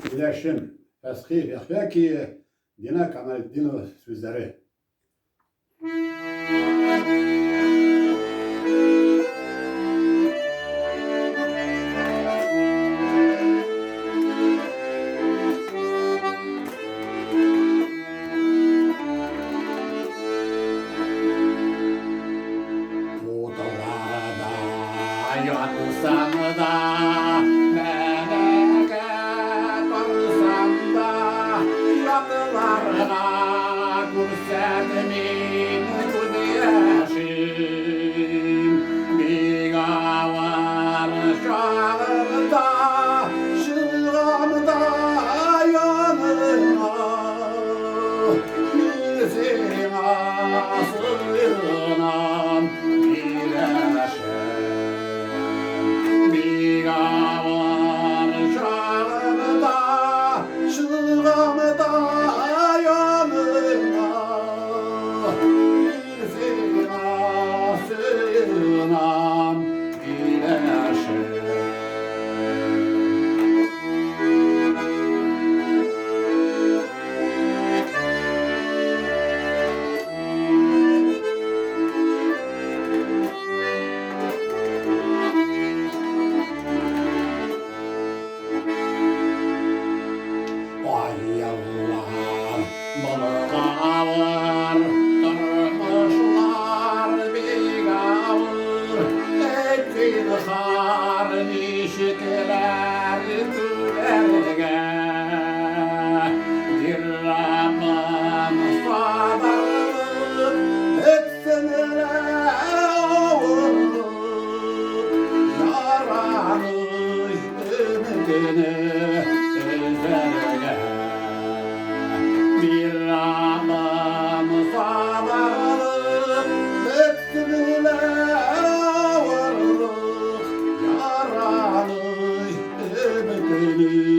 Mилэшем. Fasхиев ki D.Kamaletdinova sözleri. Bu toprağda yansam da memleket olsam da yatlarına kursetmin güneşim bir var şağımda şığımda yanına yüzüne sığınam Mилэшем bir var şağımda şığımda yanına yüzüne sığınam Mилэшем. Ay Allah'ım balıklar durmuşlar bir ağır etkin har nişikler tülerge bir Rabbim sadarlık etsinler oğurluk yaranış ümidini bir Rabbim sadarlık etsinler oğurluk yaranış ümidini